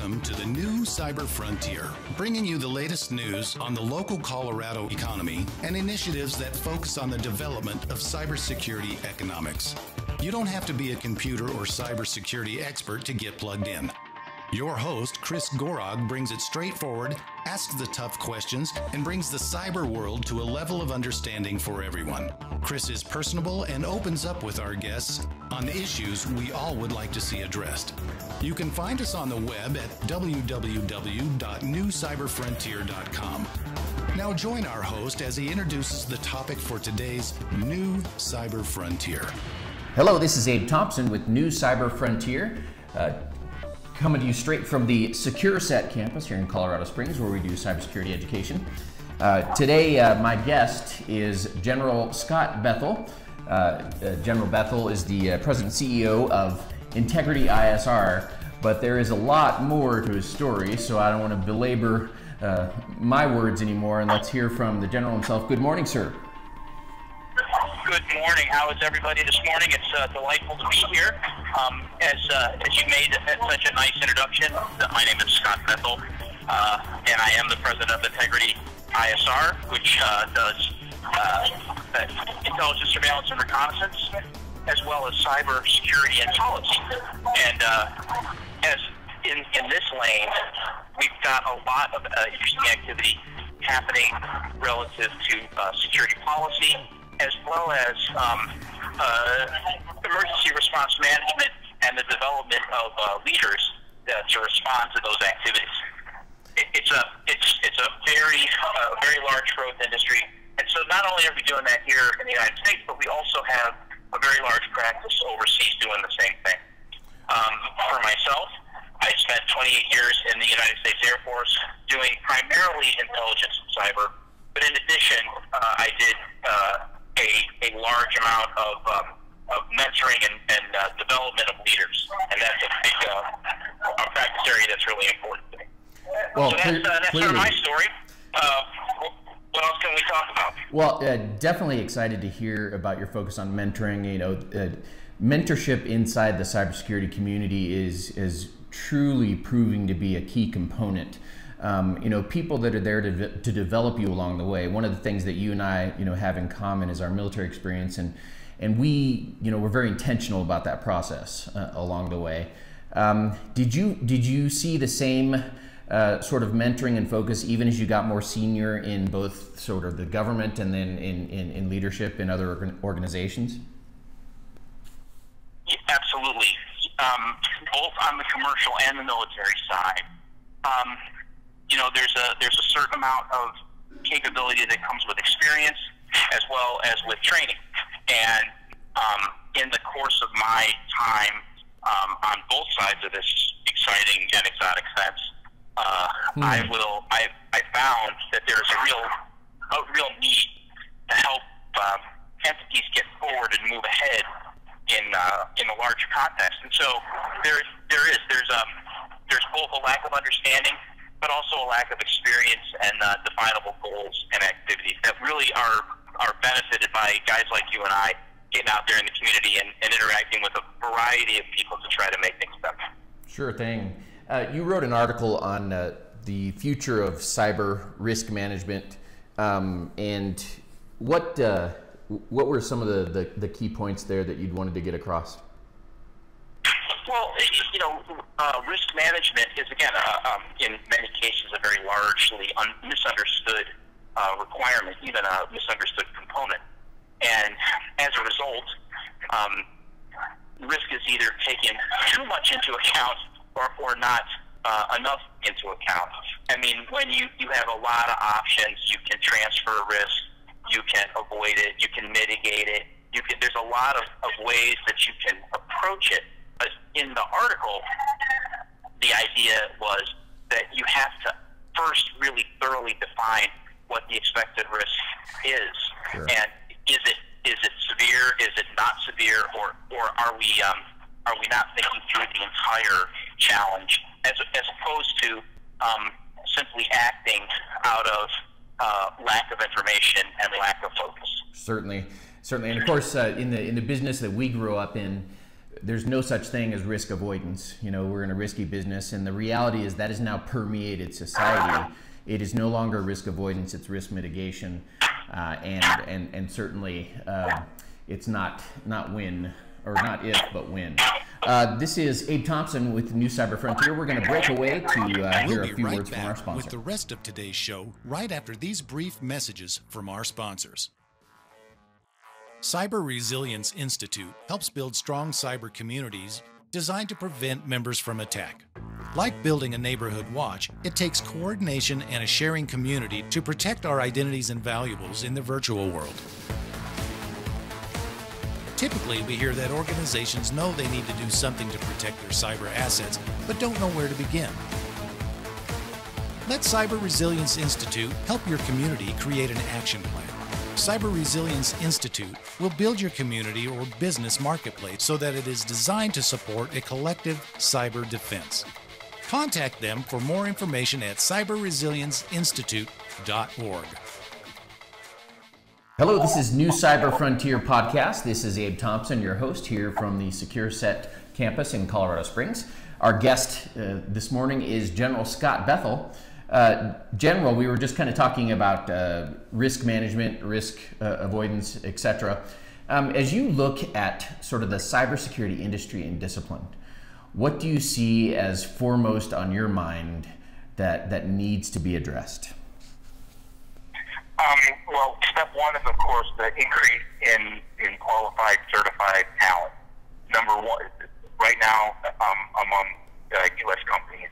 Welcome to the new Cyber Frontier, bringing you the latest news on the local Colorado economy and initiatives that focus on the development of cybersecurity economics. You don't have to be a computer or cybersecurity expert to get plugged in. Your host, Chris Gorog, brings it straightforward, asks the tough questions, and brings the cyber world to a level of understanding for everyone. Chris is personable and opens up with our guests on the issues we all would like to see addressed. You can find us on the web at www.newcyberfrontier.com. Now join our host as he introduces the topic for today's New Cyber Frontier. Hello, this is Abe Thompson with New Cyber Frontier. Coming to you straight from the SecureSet campus here in Colorado Springs, where we do cybersecurity education. Today, my guest is General Scott Bethel. General Bethel is the President and CEO of Integrity ISR, but there is a lot more to his story, so I don't want to belabor my words anymore, and let's hear from the General himself. Good morning, sir. Good morning. How is everybody this morning? It's delightful to be here. As you made such a nice introduction, my name is Scott Bethel, and I am the President of Integrity ISR, which does intelligence, surveillance, and reconnaissance, as well as cyber security and policy. And as in this lane, we've got a lot of interesting activity happening relative to security policy, as well as emergency response management and the development of leaders to respond to those activities. It's a very large growth industry, and so not only are we doing that here in the United States, but we also have a very large practice overseas doing the same thing. For myself, I spent 28 years in the United States Air Force doing primarily intelligence and cyber, but in addition, I did a large amount of mentoring and development of leaders, and that's a big a practice area that's really important to me. Well, so that's sort of my story. What else can we talk about? Well, definitely excited to hear about your focus on mentoring. You know, mentorship inside the cybersecurity community is truly proving to be a key component. You know, people that are there to develop you along the way. One of the things that you and I, have in common is our military experience, and we, we're very intentional about that process along the way. Did you see the same sort of mentoring and focus even as you got more senior in both sort of the government and then in leadership in other organizations? Yeah, absolutely. Both on the commercial and the military side. There's a certain amount of capability that comes with experience as well as with training. And in the course of my time on both sides of this exciting and exotic fence, I found that there's a real need to help entities get forward and move ahead in a larger context. And so there's both a lack of understanding, but also a lack of experience and definable goals and activities that really are benefited by guys like you and I getting out there in the community and interacting with a variety of people to try to make things better. Sure thing. You wrote an article on the future of cyber risk management, and what were some of the key points there that you'd wanted to get across? Well, risk management is, again, in many cases, a very largely misunderstood requirement, even a misunderstood component. And as a result, risk is either taken too much into account or not enough into account. I mean, when you have a lot of options, you can transfer risk, you can avoid it, you can mitigate it. There's a lot of ways that you can approach it. But in the article, the idea was that you have to first really thoroughly define what the expected risk is. Sure. And is it severe? Is it not severe? Or are we not thinking through the entire challenge as opposed to simply acting out of lack of information and lack of focus? Certainly, and of course, in the business that we grew up in, there's no such thing as risk avoidance. You know, we're in a risky business, and the reality is that has now permeated society. It is no longer risk avoidance; it's risk mitigation, and certainly it's not when, or not if, but when. This is Abe Thompson with New Cyber Frontier. We're going to break away to hear a few words from our sponsor. With the rest of today's show right after these brief messages from our sponsors. Cyber Resilience Institute helps build strong cyber communities designed to prevent members from attack. Like building a neighborhood watch, it takes coordination and a sharing community to protect our identities and valuables in the virtual world. Typically, we hear that organizations know they need to do something to protect their cyber assets, but don't know where to begin. Let Cyber Resilience Institute help your community create an action plan. Cyber Resilience Institute will build your community or business marketplace so that it is designed to support a collective cyber defense. Contact them for more information at cyberresilienceinstitute.org. Hello, this is New Cyber Frontier Podcast. This is Abe Thompson, your host here from the SecureSet campus in Colorado Springs. Our guest this morning is General Scott Bethel. General, we were just kind of talking about risk management, risk avoidance, etc. As you look at sort of the cybersecurity industry and discipline, what do you see as foremost on your mind that needs to be addressed? Well, step one is, of course, the increase in qualified, certified talent. Number one, right now, among U.S. companies,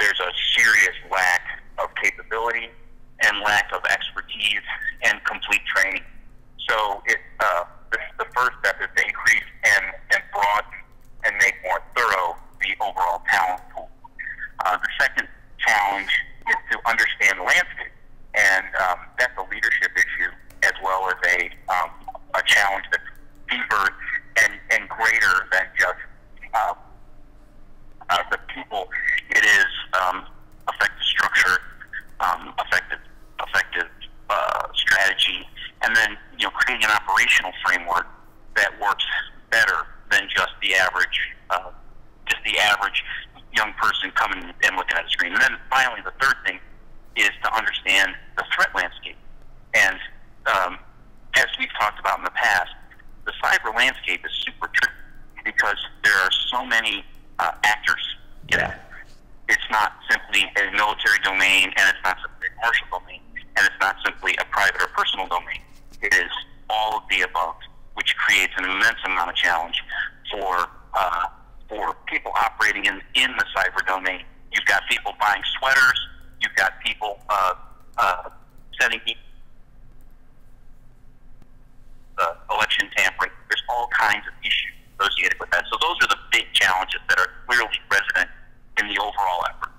there's a serious lack of capability and lack of expertise and complete training. So the first step is to increase and broaden and make more thorough the overall talent pool. The second challenge is to understand the landscape. And that's a leadership issue as well as a challenge that's deeper and greater than just the people. It is effective structure, effective strategy, and then creating an operational framework that works better than just the average young person coming and looking at a screen. And then finally, the third thing is to understand the threat landscape. And as we've talked about in the past, the cyber landscape is super tricky because there are so many actors in it. It's not simply a military domain, and it's not simply a commercial domain, and it's not simply a private or personal domain. It is all of the above, which creates an immense amount of challenge for people operating in the cyber domain. You've got people buying sweaters. You've got people setting election tampering. There's all kinds of issues associated with that. So those are the big challenges that are clearly resident in the overall effort.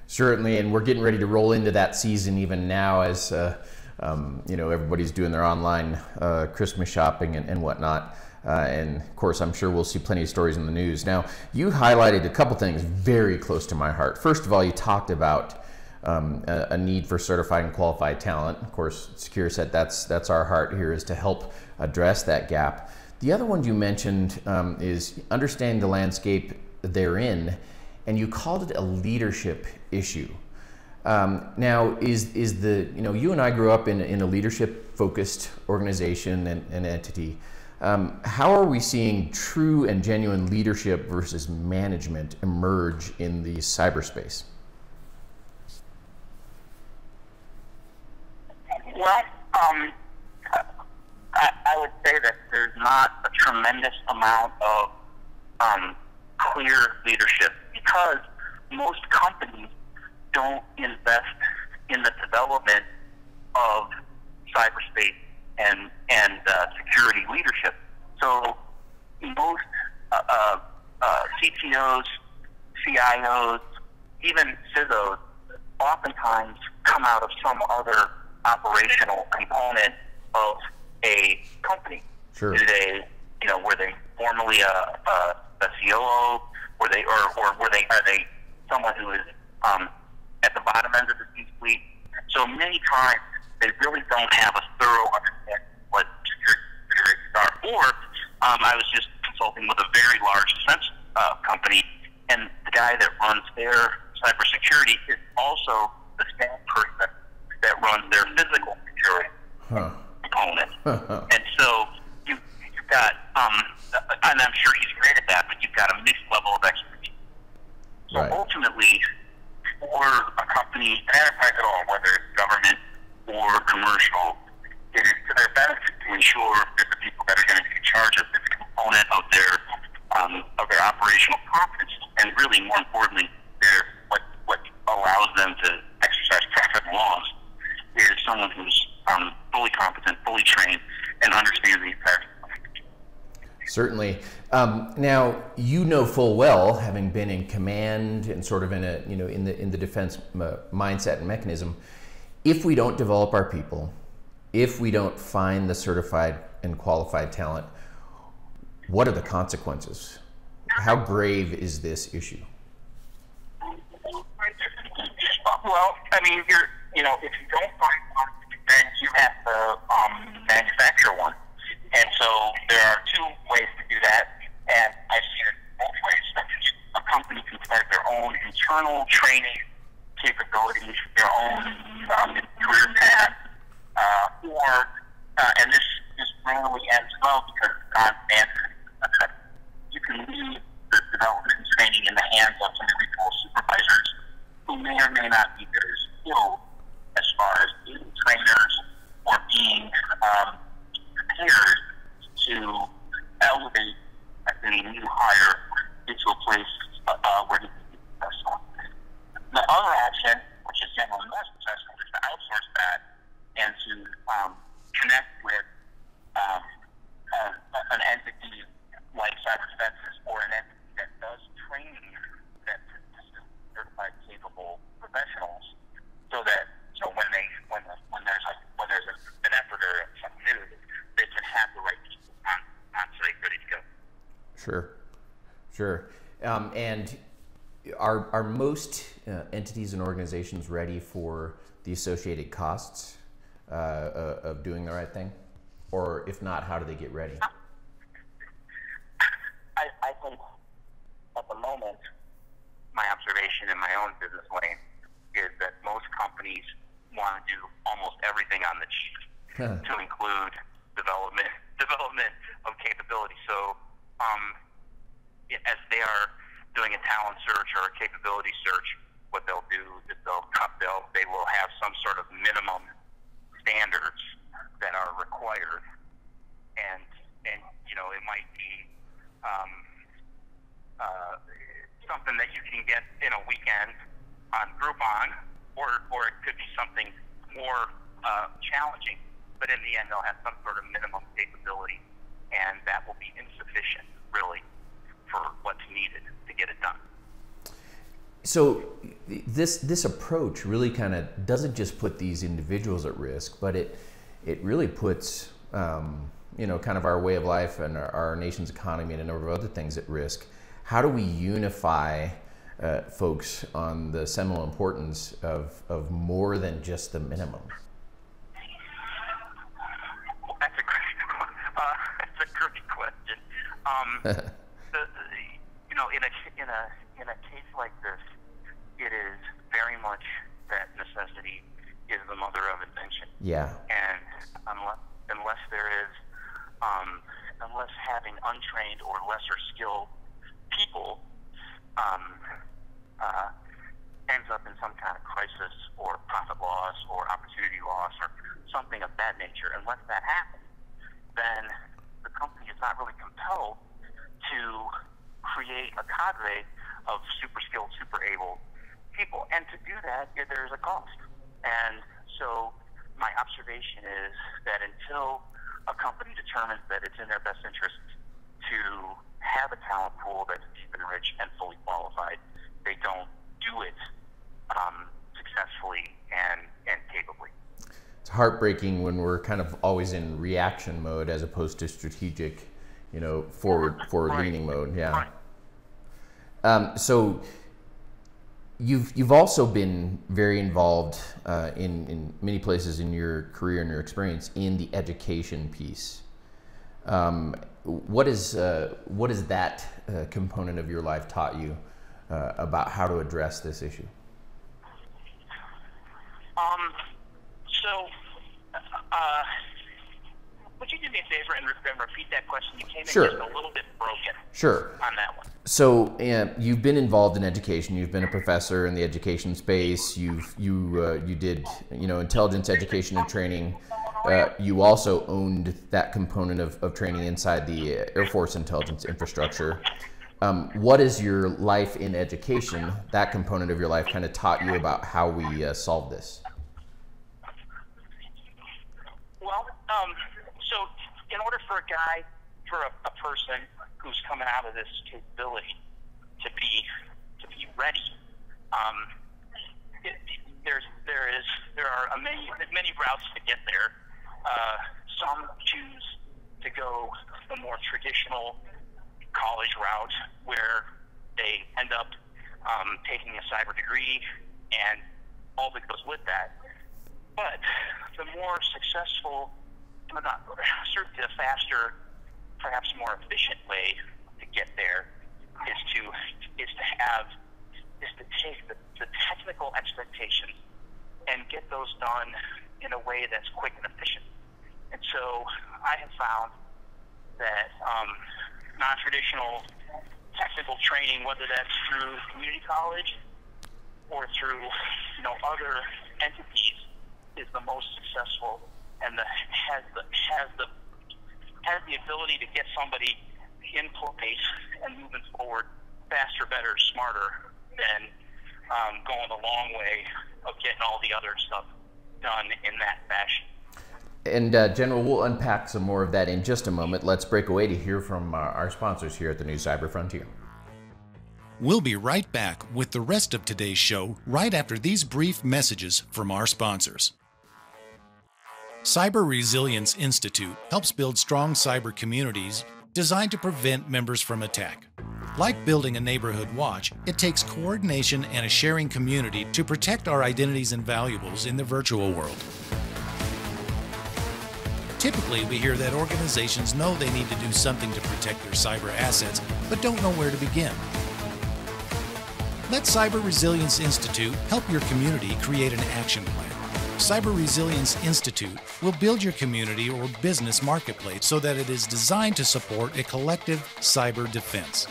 Certainly, and we're getting ready to roll into that season even now as everybody's doing their online Christmas shopping and whatnot. And of course, I'm sure we'll see plenty of stories in the news. Now, you highlighted a couple things very close to my heart. First of all, you talked about a need for certified and qualified talent. Of course, SecureSet, that's our heart here, is to help address that gap. The other one you mentioned is understanding the landscape they're in, and you called it a leadership issue. Now, is you and I grew up in a leadership-focused organization and entity. How are we seeing true and genuine leadership versus management emerge in the cyberspace? Well, I would say that there's not a tremendous amount of clear leadership because most companies don't invest in the development of cyberspace and security leadership. So most CTOs, CIOs, even CISOs oftentimes come out of some other operational component of a company. Sure. Were they formerly a COO? Are they someone who is at the bottom end of the C-suite? So many times they really don't have a thorough understanding of what security are. Or I was just consulting with a very large defense company, and the guy that runs their cybersecurity is also the same person that runs their physical security component. And so you've got, and I'm sure he's great at that, but you've got a mixed level of expertise. So ultimately, for a company, enterprise at all, whether it's government or commercial, it is to their benefit to ensure that the people that are going to be in charge of this component of their operational profits, and really more importantly, what allows them to exercise profit and loss, is someone who's fully competent, fully trained, and understands the effects. Certainly. Now, you know full well, having been in command and sort of in a in the defense mindset and mechanism, if we don't develop our people, if we don't find the certified and qualified talent, what are the consequences? How grave is this issue? Well, I mean, if you don't find one, then you have to manufacture one. And so there are two ways to do that, and I've seen it both ways. A company can start their own internal training capabilities, their own career path, and this rarely ends well because it's not standard. You can leave the development and training in the hands of individual supervisors who may or may not be very skilled as far as being trainers or being prepared to elevate any new hire into a place where he can be successful. The other option, which is generally less successful, is to outsource that and to connect with an entity like Cyber Defenses or an entity that does training that produces certified, capable professionals, so that when there's an effort or something new, they can have the right people on site ready to go. Sure. And are most entities and organizations ready for the associated costs of doing the right thing? Or if not, how do they get ready? I think at the moment, my observation in my own business lane is that most companies want to do almost everything on the cheap to include development of capability. So as they are doing a talent search or a capability search, what they'll do is they will have some sort of minimum standards that are required, and it might be something that you can get in a weekend on Groupon, or it could be something more challenging. But in the end, they'll have some sort of minimum capability, and that will be insufficient, really, for what's needed to get it done. So this approach really kind of doesn't just put these individuals at risk, but it really puts kind of our way of life and our nation's economy and a number of other things at risk. How do we unify folks on the seminal importance of more than just the minimum? That's a great question. In a case like this, it is very much that necessity is the mother of invention. Yeah. And unless there is, unless having untrained or lesser skilled people ends up in some kind of crisis or profit loss or opportunity loss or something of that nature, unless that happens, then the company is not really compelled to create a cadre of super skilled, super able people. And to do that, there's a cost. And so my observation is that until a company determines that it's in their best interest to have a talent pool that's deep and rich and fully qualified, they don't do it successfully and capably. It's heartbreaking when we're kind of always in reaction mode as opposed to strategic, forward-leaning mode. Yeah. Right. So you've also been very involved in many places in your career and your experience in the education piece. What is that component of your life taught you about how to address this issue? Would you do me a favor and repeat that question? You came in Sure. just a little bit broken. Sure. On that one. So you've been involved in education. You've been a professor in the education space. You did intelligence education and training. You also owned that component of training inside the Air Force intelligence infrastructure. What is your life in education, that component of your life, kind of taught you about how we solve this? Well, so in order for a person who's coming out of this capability to be ready, there are many routes to get there. Some choose to go the more traditional college route, where they end up taking a cyber degree and all that goes with that. But the more successful, certainly the faster, perhaps more efficient way to get there is to take the technical expectations and get those done in a way that's quick and efficient. And so I have found that non-traditional technical training, whether that's through community college or through other entities, is the most successful and has the ability to get somebody in place and moving forward faster, better, smarter than going the long way of getting all the other stuff done in that fashion. And General, we'll unpack some more of that in just a moment. Let's break away to hear from our sponsors here at the New Cyber Frontier. We'll be right back with the rest of today's show right after these brief messages from our sponsors. Cyber Resilience Institute helps build strong cyber communities designed to prevent members from attack. Like building a neighborhood watch, it takes coordination and a sharing community to protect our identities and valuables in the virtual world. Typically, we hear that organizations know they need to do something to protect their cyber assets, but don't know where to begin. Let Cyber Resilience Institute help your community create an action plan. Cyber Resilience Institute will build your community or business marketplace so that it is designed to support a collective cyber defense.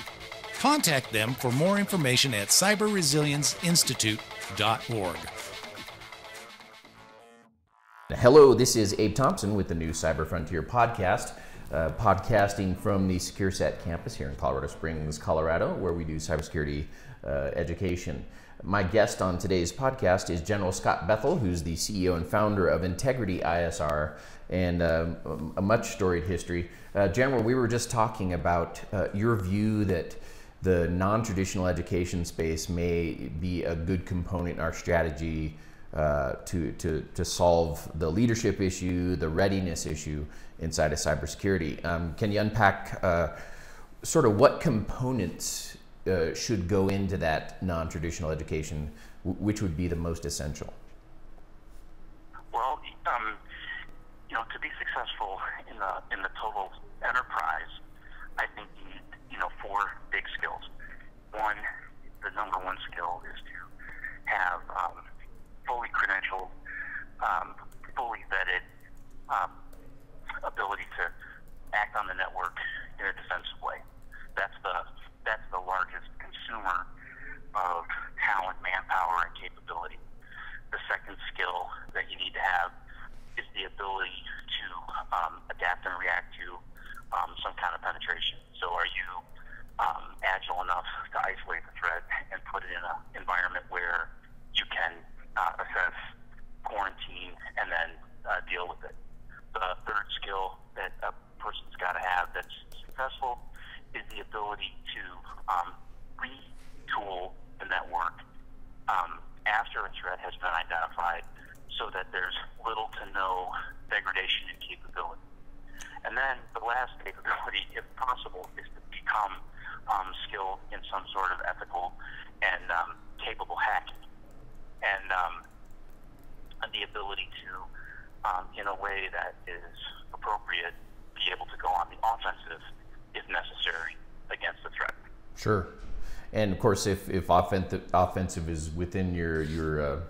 Contact them for more information at cyberresilienceinstitute.org. Hello, this is Abe Thompson with the New Cyber Frontier podcast, podcasting from the SecureSat campus here in Colorado Springs, Colorado, where we do cybersecurity education. My guest on today's podcast is General Scott Bethel, who's the CEO and founder of Integrity ISR, and a much storied history. General, we were just talking about your view that the non-traditional education space may be a good component in our strategy to solve the leadership issue, the readiness issue inside of cybersecurity. Can you unpack sort of what components should go into that non-traditional education, which would be the most essential? Well, to be successful in the total enterprise, I think you need 4 big skills. One, the number one skill is to have fully credentialed, fully vetted ability to act on the network in a defensive way. That's the largest consumer of talent, manpower, and capability. The second skill that you need to have is the ability to adapt and react to some kind of penetration. So are you agile enough to isolate the threat and put it in an environment where you can assess, quarantine, and then deal with it? The third skill that a person's got to have that's successful is the ability to retool the network after a threat has been identified so that there's little to no degradation in capability. And then the last capability, if possible, is to become skilled in some sort of ethical and capable hacking. And the ability to, in a way that is appropriate, be able to go on the Sure. And of course, if offensive is within your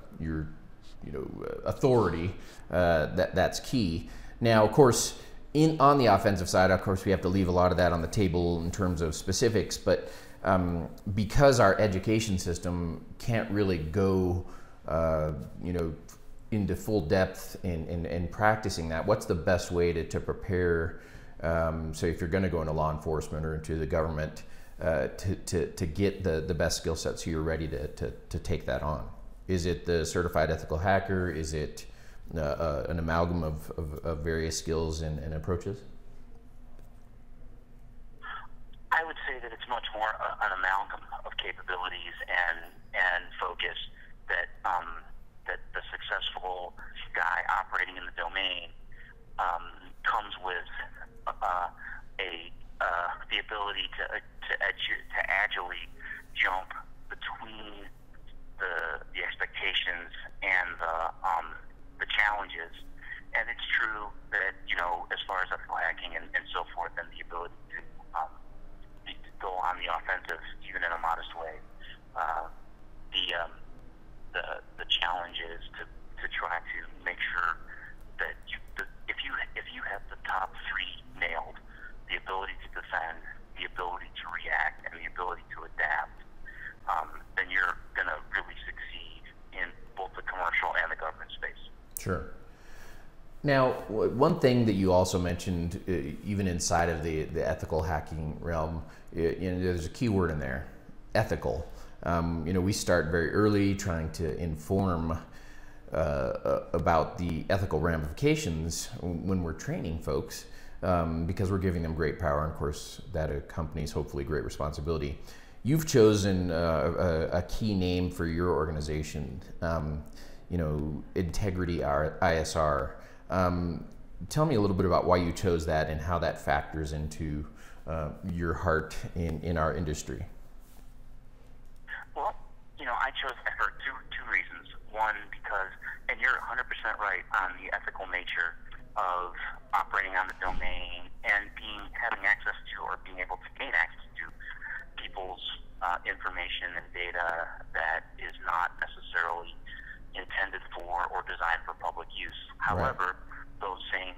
authority, that's key. Now, of course, on the offensive side, of course, we have to leave a lot of that on the table in terms of specifics. But because our education system can't really go, into full depth in practicing that, what's the best way to prepare? So if you're going to go into law enforcement or into the government, to get the best skill sets so you're ready to take that on? Is it the certified ethical hacker? Is it an amalgam of various skills and approaches? I would say that it's much more an amalgam of capabilities and focus that that the successful guy operating in the domain comes with the ability to agilely jump between the expectations and the challenges. And it's true that, as far as ethical hacking and so forth, and the ability to go on the offensive even in a modest way, the challenge is to try to make sure that if you have the top three nailed, the ability to defend, the ability to react, and the ability to adapt, then you're going to really succeed in both the commercial and the government space. Sure. Now, one thing that you also mentioned, even inside of the ethical hacking realm, there's a key word in there, ethical. We start very early trying to inform about the ethical ramifications when we're training folks, because we're giving them great power, and of course that accompanies hopefully great responsibility. You've chosen a key name for your organization, Integrity ISR. Tell me a little bit about why you chose that and how that factors into your heart in our industry. Well, I chose that for two reasons. One, because, and you're 100% right on the ethical nature of operating on the domain and having access to, or being able to gain access to, people's information and data that is not necessarily intended for or designed for public use. However, those same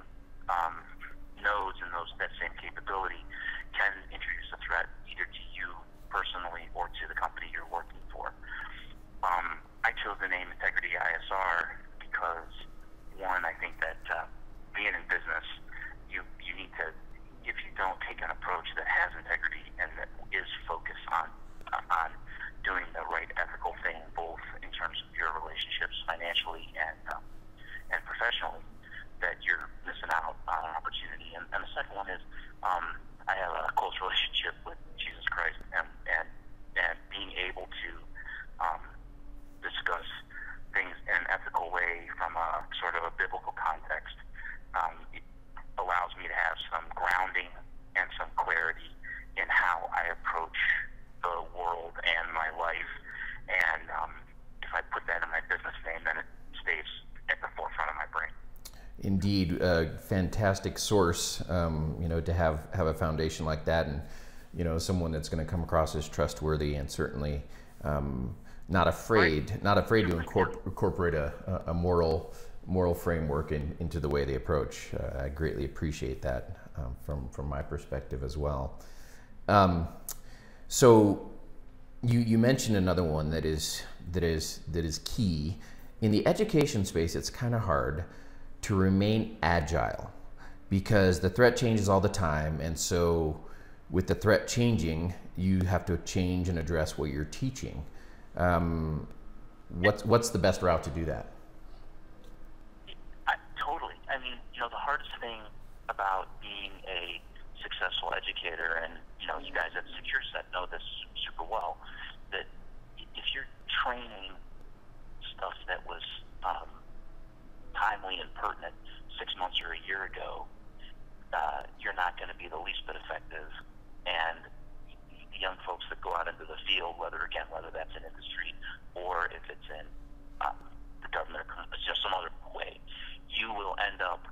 nodes and that same capability can introduce a threat either to you personally or to the company you're working for. I chose the name Integrity ISR because, one, I think that being in business, you need to, if you don't take an approach that has integrity and that is focused on doing the right ethical thing, both in terms of your relationships financially and professionally, that you're missing out on an opportunity. And the second one is I have a close relationship with Jesus Christ, and being able to discuss things in an ethical way from a sort of a biblical context it allows me to have some grounding and some clarity in how I approach the world and my life. And if I put that in my business name, then it stays at the forefront of my brain. Indeed, a fantastic source, to have a foundation like that, and someone that's going to come across as trustworthy and certainly not afraid to incorporate a moral framework into the way they approach. I greatly appreciate that from my perspective as well. So you mentioned another one that is key in the education space. It's kind of hard to remain agile because the threat changes all the time, and so with the threat changing, you have to change and address what you're teaching. What's the best route to do that? Totally. I mean, the hardest thing about being a successful educator, and you guys at SecureSet know this super well, that if you're training stuff that was timely and pertinent 6 months or a year ago, you're not going to be the least bit effective. And the young folks that go out into the field, whether that's in industry or if it's in the government or just some other way, you will end up,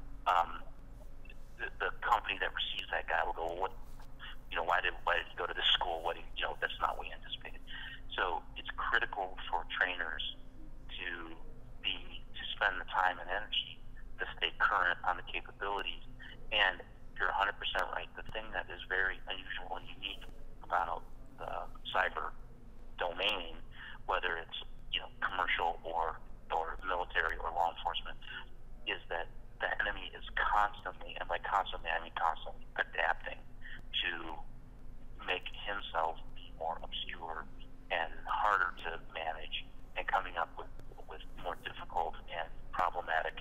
the company that receives that guy will go, why did he go to this school? That's constantly adapting to make himself be more obscure and harder to manage, and coming up with more difficult and problematic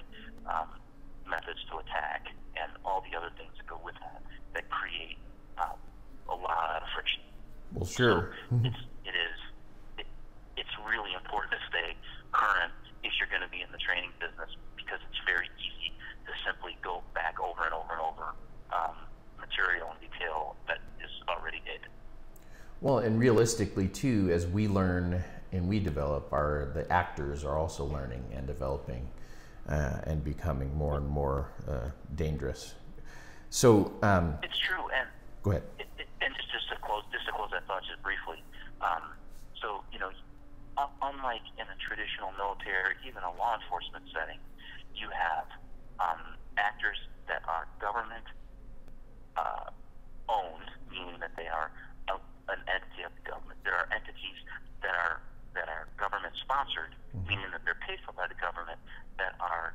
methods to attack, and all the other things that go with that create a lot of friction. Well, sure. So it's really important to stay current if you're going to be in the training business, because it's very easy to simply go back over and over and over material and detail that is already dated. Well, and realistically too, as we learn and we develop, the actors are also learning and developing and becoming more and more dangerous. So it's true. And go ahead. And just to close that thought just briefly. So unlike in a traditional military, even a law enforcement setting, you have actors that are government owned, meaning that they are an entity of the government. There are entities that are government sponsored, meaning that they're paid for by the government, that are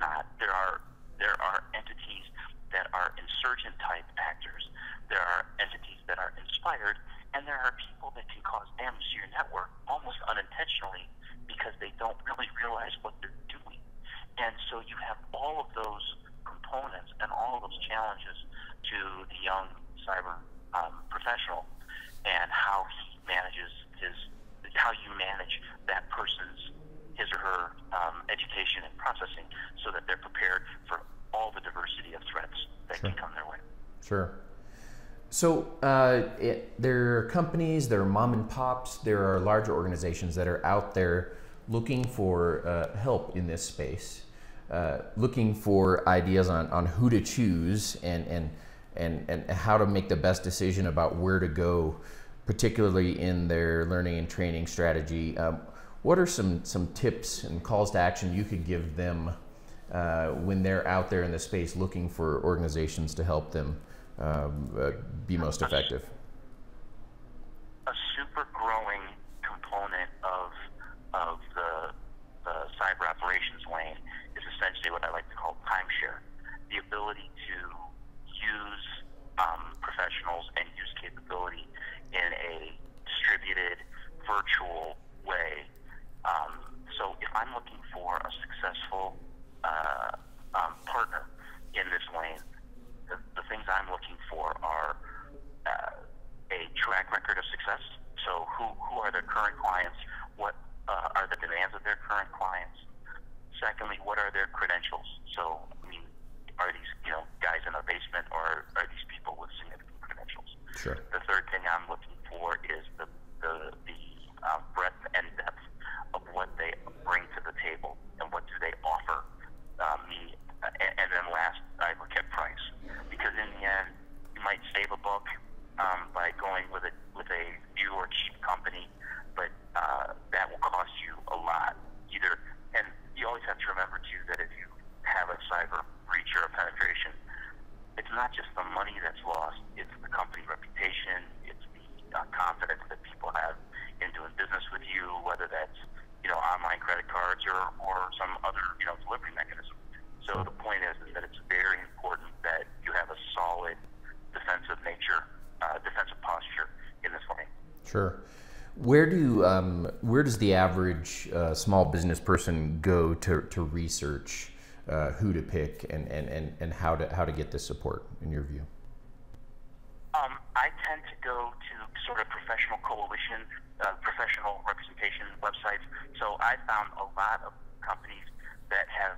not. There are entities that are insurgent type actors. There are entities that are inspired, and there are people that can cause damage to your network almost unintentionally because they don't really realize what they're doing. And so you have all of those components and all of those challenges to the young cyber professional, and how he manages how you manage that person's, his or her education and processing, so that they're prepared for all the diversity of threats that can come their way. Sure. So there are companies, there are mom and pops, there are larger organizations that are out there looking for help in this space, looking for ideas on who to choose and how to make the best decision about where to go, particularly in their learning and training strategy. What are some tips and calls to action you could give them when they're out there in the space looking for organizations to help them be most effective? A super growing component of the cyber operations lane is essentially what I like to call timeshare. The ability to use professionals and use capability in a distributed, virtual way. So if I'm looking for a successful partner in this lane, the things I'm looking for are a track record of success. So who are their current clients? What are the demands of their current clients? Secondly, what are their credentials? So, I mean, are these guys in a basement, or are these people with significant credentials? Sure. The third thing I'm looking for is the breadth and depth of what they bring to the table, and what do they offer me. And then last, I look at price, because in the end, you might save a buck by going with a new or cheap company, but that will cost you a lot. And you always have to remember too that if you have a cyber breach or a penetration, it's not just the money that's lost; it's the company reputation, it's the confidence that people have in doing business with you, whether that's online credit cards or some other delivery mechanism. So the point is that it's very important that you have a solid defensive posture in this lane. Sure. Where does the average small business person go to research who to pick and how to get this support, in your view? I tend to go to sort of professional coalition, professional representation websites. So I found a lot of companies that have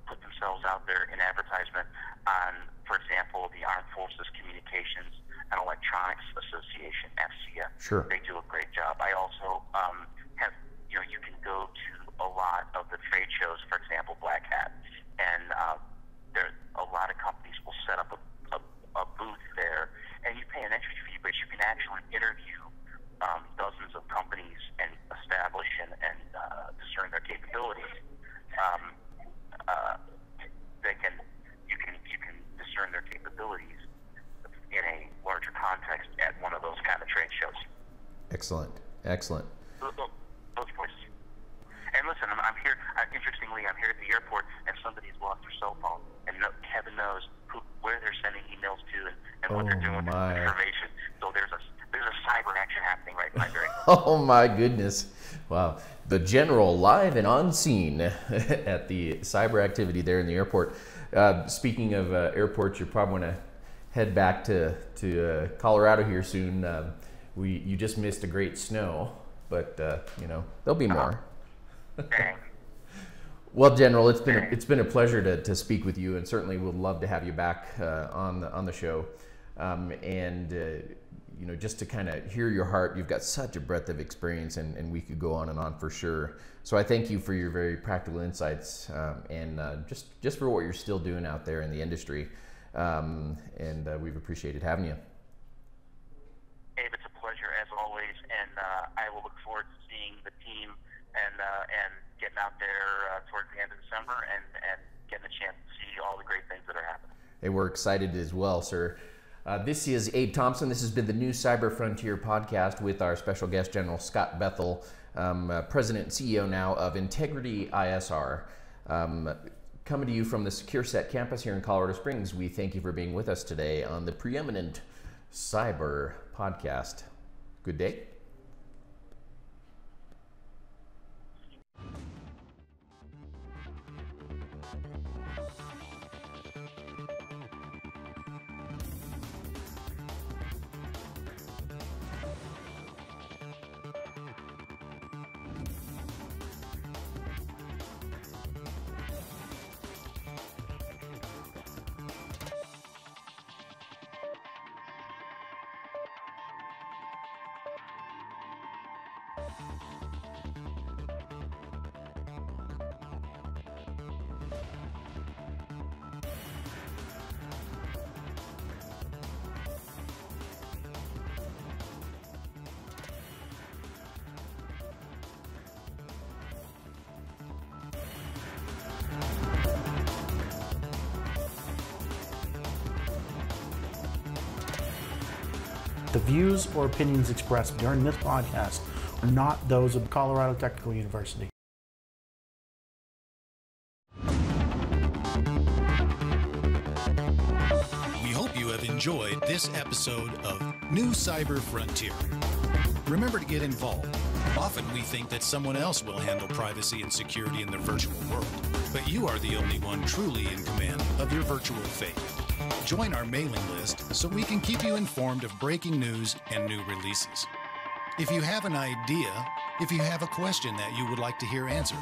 put themselves out there in advertisement on, for example, the Armed Forces Communications and Electronics Association, NCF. Sure. They do a great job. I also have, you can go to a lot of the trade shows, for example, Black Hat, and there a lot of companies will set up a booth there, and you pay an entry fee, but you can actually interview dozens of companies and establish and discern their capabilities. You can discern their capabilities in a larger context at one of those kind of trade shows. Excellent. Those places. And listen, I'm here. Interestingly, I'm here at the airport, and somebody's lost their cell phone, and heaven knows who and what they're doing with information. So there's a cyber action happening right now. Oh my goodness. Wow. The General live and on scene at the cyber activity there in the airport. Speaking of airports, you probably want to head back to Colorado here soon. You just missed a great snow, but there'll be more. Dang. Well, General, it's been a pleasure to speak with you, and certainly would love to have you back on the show. Just to kind of hear your heart. You've got such a breadth of experience, and we could go on and on for sure. So I thank you for your very practical insights, and just for what you're still doing out there in the industry. We've appreciated having you. Abe, it's a pleasure as always, and I will look forward to seeing the team and getting out there towards the end of December and getting a chance to see all the great things that are happening. Hey, we're excited as well, sir. This is Abe Thompson. This has been the New Cyber Frontier podcast with our special guest, General Scott Bethel, President and CEO now of Integrity ISR. Coming to you from the SecureSet campus here in Colorado Springs, we thank you for being with us today on the preeminent cyber podcast. Good day. The views or opinions expressed during this podcast are not those of Colorado Technical University. We hope you have enjoyed this episode of New Cyber Frontier. Remember to get involved. Often we think that someone else will handle privacy and security in the virtual world, but you are the only one truly in command of your virtual fate. Join our mailing list so we can keep you informed of breaking news and new releases. If you have an idea, if you have a question that you would like to hear answered,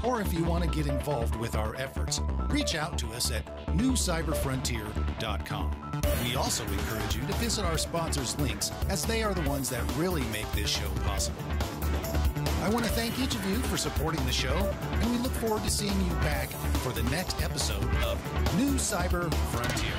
or if you want to get involved with our efforts, reach out to us at newcyberfrontier.com. We also encourage you to visit our sponsors' links, as they are the ones that really make this show possible. I want to thank each of you for supporting the show, and we look forward to seeing you back for the next episode of New Cyber Frontier.